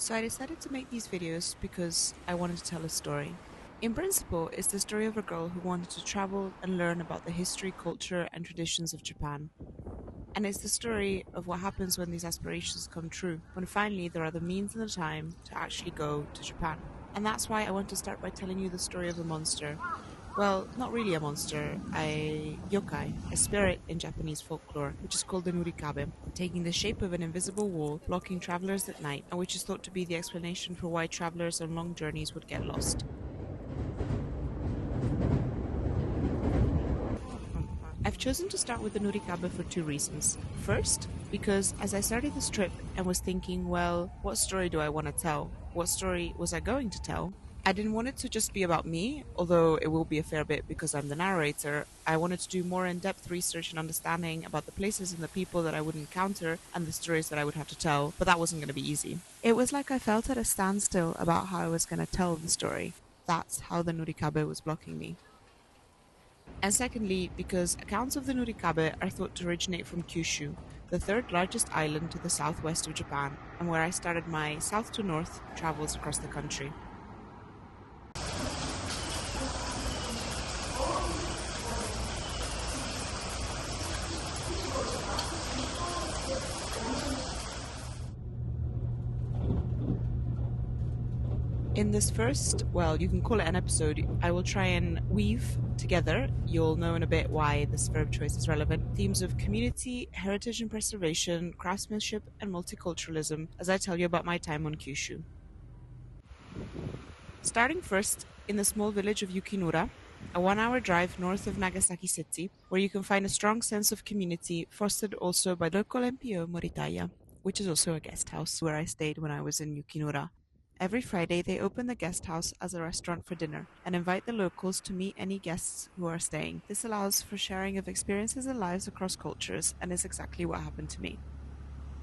So I decided to make these videos because I wanted to tell a story. In principle, it's the story of a girl who wanted to travel and learn about the history, culture, and traditions of Japan. And it's the story of what happens when these aspirations come true, when finally there are the means and the time to actually go to Japan. And that's why I want to start by telling you the story of a monster. Well, not really a monster, a yokai, a spirit in Japanese folklore, which is called the nurikabe, taking the shape of an invisible wall, blocking travelers at night, and which is thought to be the explanation for why travelers on long journeys would get lost. I've chosen to start with the nurikabe for two reasons. First, because as I started this trip and was thinking, well, what story do I want to tell? What story was I going to tell? I didn't want it to just be about me, although it will be a fair bit because I'm the narrator. I wanted to do more in-depth research and understanding about the places and the people that I would encounter and the stories that I would have to tell, but that wasn't going to be easy. It was like I felt at a standstill about how I was going to tell the story. That's how the nurikabe was blocking me. And secondly, because accounts of the nurikabe are thought to originate from Kyushu, the third largest island to the southwest of Japan, and where I started my south to north travels across the country. In this first, well, you can call it an episode, I will try and weave together, you'll know in a bit why this verb choice is relevant, themes of community, heritage and preservation, craftsmanship and multiculturalism as I tell you about my time on Kyushu. Starting first in the small village of Yukinoura, a 1-hour drive north of Nagasaki City, where you can find a strong sense of community fostered also by local NPO Moritaya, which is also a guest house where I stayed when I was in Yukinoura. Every Friday, they open the guest house as a restaurant for dinner and invite the locals to meet any guests who are staying. This allows for sharing of experiences and lives across cultures, and is exactly what happened to me.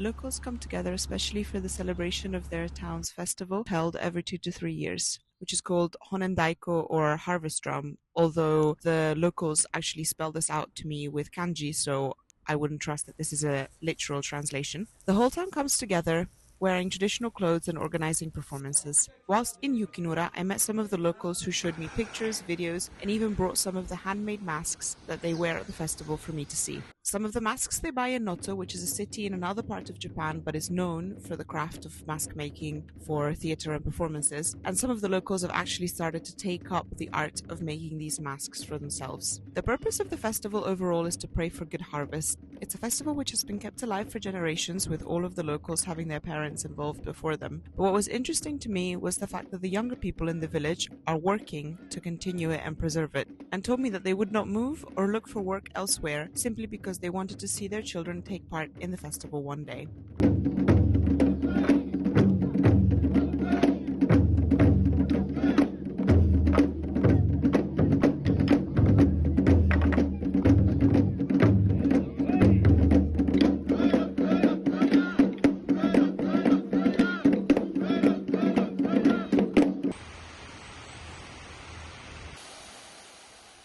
Locals come together especially for the celebration of their town's festival held every 2 to 3 years, which is called Honendaiko or Harvest Drum, although the locals actually spell this out to me with kanji, so I wouldn't trust that this is a literal translation. The whole town comes together, wearing traditional clothes and organizing performances. Whilst in Yukinoura, I met some of the locals who showed me pictures, videos, and even brought some of the handmade masks that they wear at the festival for me to see. Some of the masks they buy in Noto, which is a city in another part of Japan but is known for the craft of mask making for theatre and performances, and some of the locals have actually started to take up the art of making these masks for themselves. The purpose of the festival overall is to pray for good harvest. It's a festival which has been kept alive for generations, with all of the locals having their parents involved before them. But what was interesting to me was the fact that the younger people in the village are working to continue it and preserve it, and told me that they would not move or look for work elsewhere simply because they wanted to see their children take part in the festival one day.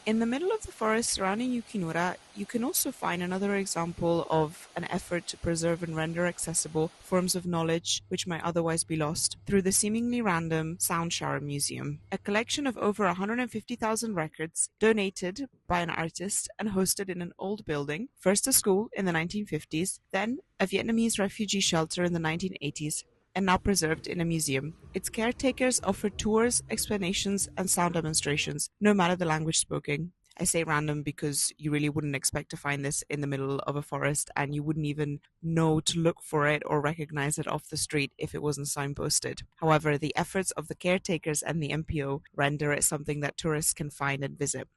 In the middle of the forest surrounding Yukinoura, you can also find another example of an effort to preserve and render accessible forms of knowledge which might otherwise be lost through the seemingly random Sound Shower Museum, a collection of over 150,000 records donated by an artist and hosted in an old building, first a school in the 1950s, then a Vietnamese refugee shelter in the 1980s, and now preserved in a museum. Its caretakers offer tours, explanations, and sound demonstrations, no matter the language spoken. I say random because you really wouldn't expect to find this in the middle of a forest, and you wouldn't even know to look for it or recognize it off the street if it wasn't signposted. However, the efforts of the caretakers and the NPO render it something that tourists can find and visit.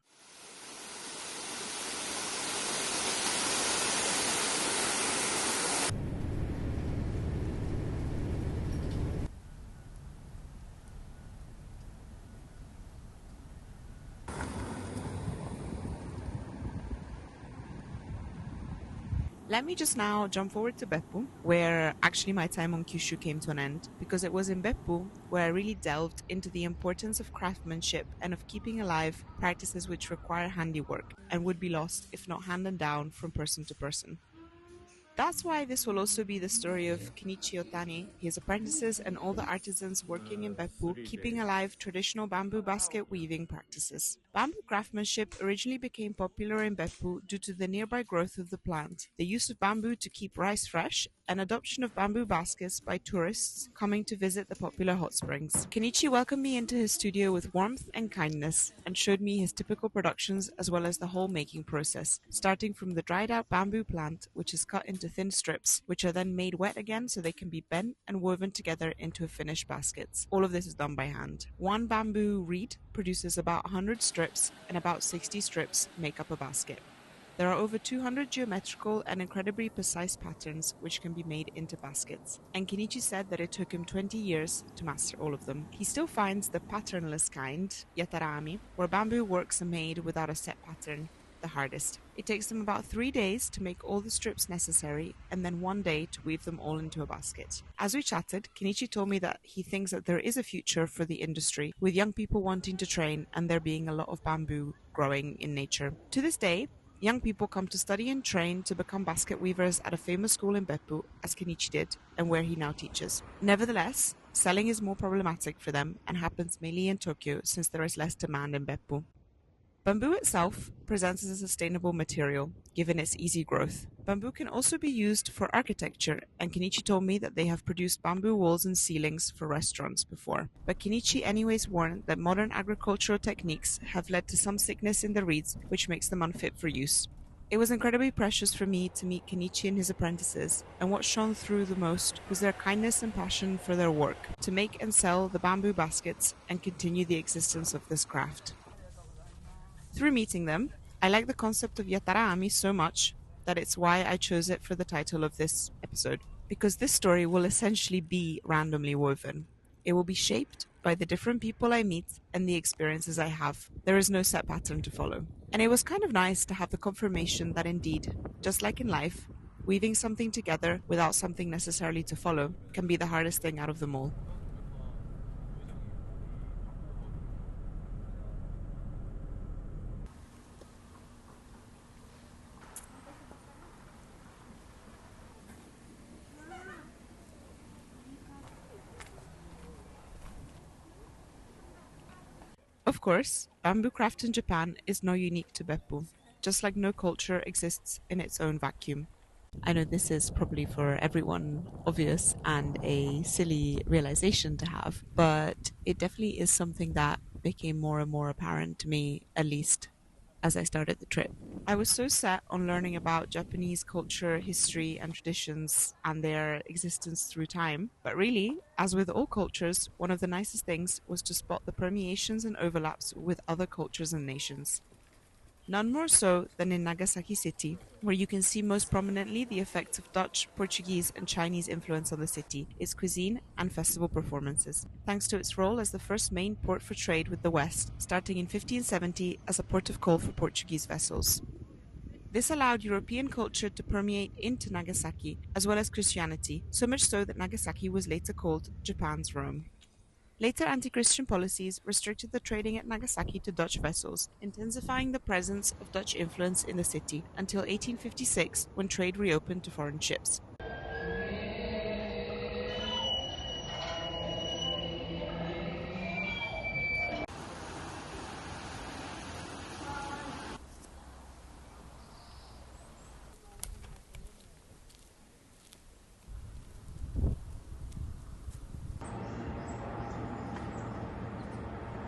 Let me just now jump forward to Beppu, where actually my time on Kyushu came to an end, because it was in Beppu where I really delved into the importance of craftsmanship and of keeping alive practices which require handiwork and would be lost if not handed down from person to person. That's why this will also be the story of Kenichi Otani, his apprentices, and all the artisans working in Beppu, keeping alive traditional bamboo basket weaving practices. Bamboo craftsmanship originally became popular in Beppu due to the nearby growth of the plant, the use of bamboo to keep rice fresh, and adoption of bamboo baskets by tourists coming to visit the popular hot springs. Kenichi welcomed me into his studio with warmth and kindness and showed me his typical productions as well as the whole making process, starting from the dried out bamboo plant, which is cut into thin strips, which are then made wet again so they can be bent and woven together into a finished basket. All of this is done by hand. One bamboo reed produces about 100 strips, and about 60 strips make up a basket. There are over 200 geometrical and incredibly precise patterns which can be made into baskets, and Kenichi said that it took him 20 years to master all of them. He still finds the patternless kind, yatarami, where bamboo works are made without a set pattern, the hardest. It takes them about 3 days to make all the strips necessary, and then 1 day to weave them all into a basket. As we chatted, Kenichi told me that he thinks that there is a future for the industry, with young people wanting to train and there being a lot of bamboo growing in nature. To this day, young people come to study and train to become basket weavers at a famous school in Beppu, as Kenichi did, and where he now teaches. Nevertheless, selling is more problematic for them and happens mainly in Tokyo since there is less demand in Beppu. Bamboo itself presents as a sustainable material, given its easy growth. Bamboo can also be used for architecture, and Kenichi told me that they have produced bamboo walls and ceilings for restaurants before. But Kenichi anyways warned that modern agricultural techniques have led to some sickness in the reeds, which makes them unfit for use. It was incredibly precious for me to meet Kenichi and his apprentices, and what shone through the most was their kindness and passion for their work, to make and sell the bamboo baskets and continue the existence of this craft. Through meeting them, I like the concept of Yataraami so much that it's why I chose it for the title of this episode, because this story will essentially be randomly woven. It will be shaped by the different people I meet and the experiences I have. There is no set pattern to follow. And it was kind of nice to have the confirmation that indeed, just like in life, weaving something together without something necessarily to follow can be the hardest thing out of them all. Of course, bamboo craft in Japan is not unique to Beppu, just like no culture exists in its own vacuum. I know this is probably for everyone obvious and a silly realization to have, but it definitely is something that became more and more apparent to me, at least as I started the trip. I was so set on learning about Japanese culture, history, and traditions and their existence through time. But really, as with all cultures, one of the nicest things was to spot the permeations and overlaps with other cultures and nations. None more so than in Nagasaki City, where you can see most prominently the effects of Dutch, Portuguese, and Chinese influence on the city, its cuisine, and festival performances, thanks to its role as the first main port for trade with the West, starting in 1570 as a port of call for Portuguese vessels. This allowed European culture to permeate into Nagasaki, as well as Christianity, so much so that Nagasaki was later called Japan's Rome. Later anti-Christian policies restricted the trading at Nagasaki to Dutch vessels, intensifying the presence of Dutch influence in the city until 1856, when trade reopened to foreign ships.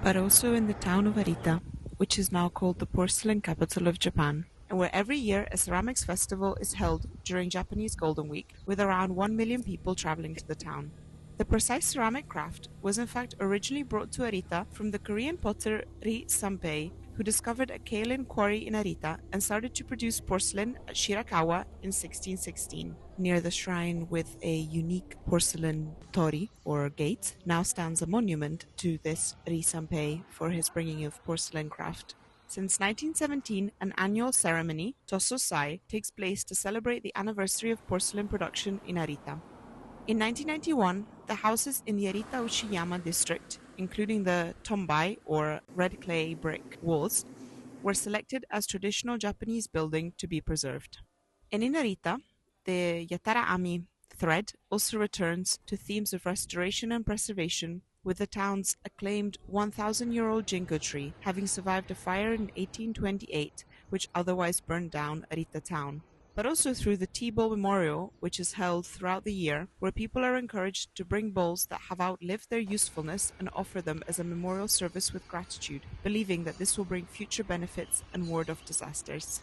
But also in the town of Arita, which is now called the porcelain capital of Japan, and where every year a ceramics festival is held during Japanese Golden Week, with around 1 million people traveling to the town. The precise ceramic craft was in fact originally brought to Arita from the Korean potter Ri Sanpei, who discovered a kaolin quarry in Arita and started to produce porcelain at Shirakawa in 1616. Near the shrine with a unique porcelain tori, or gate, now stands a monument to this Ri Sanpei for his bringing of porcelain craft. Since 1917, an annual ceremony, Tososai, takes place to celebrate the anniversary of porcelain production in Arita. In 1991, the houses in the Arita Uchiyama district, including the tombai, or red clay brick walls, were selected as traditional Japanese building to be preserved. And in Arita, The Yatara Ami thread also returns to themes of restoration and preservation, with the town's acclaimed 1,000-year-old Jinko tree having survived a fire in 1828, which otherwise burned down Arita town. But also through the Tea Bowl Memorial, which is held throughout the year, where people are encouraged to bring bowls that have outlived their usefulness and offer them as a memorial service with gratitude, believing that this will bring future benefits and ward off disasters.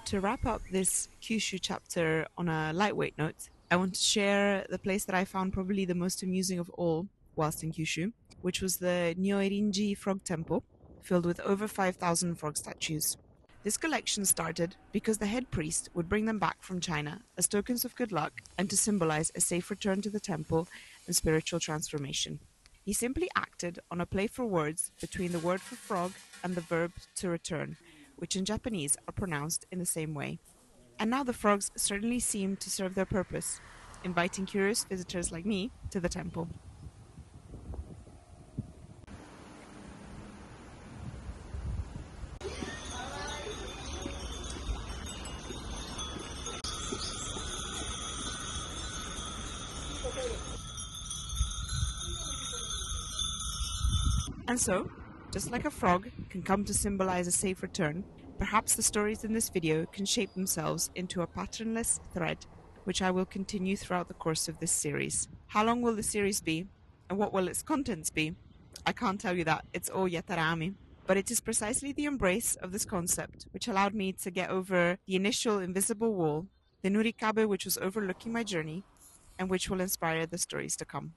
To wrap up this Kyushu chapter on a lightweight note, I want to share the place that I found probably the most amusing of all whilst in Kyushu, which was the Nyoirinji Frog Temple, filled with over 5,000 frog statues. This collection started because the head priest would bring them back from China as tokens of good luck and to symbolize a safe return to the temple and spiritual transformation. He simply acted on a play for words between the word for frog and the verb to return, which in Japanese are pronounced in the same way. And now the frogs certainly seem to serve their purpose, inviting curious visitors like me to the temple. And so, just like a frog can come to symbolize a safe return, perhaps the stories in this video can shape themselves into a patternless thread, which I will continue throughout the course of this series. How long will the series be, and what will its contents be? I can't tell you that, it's all Yatarami. But it is precisely the embrace of this concept which allowed me to get over the initial invisible wall, the Nurikabe which was overlooking my journey, and which will inspire the stories to come.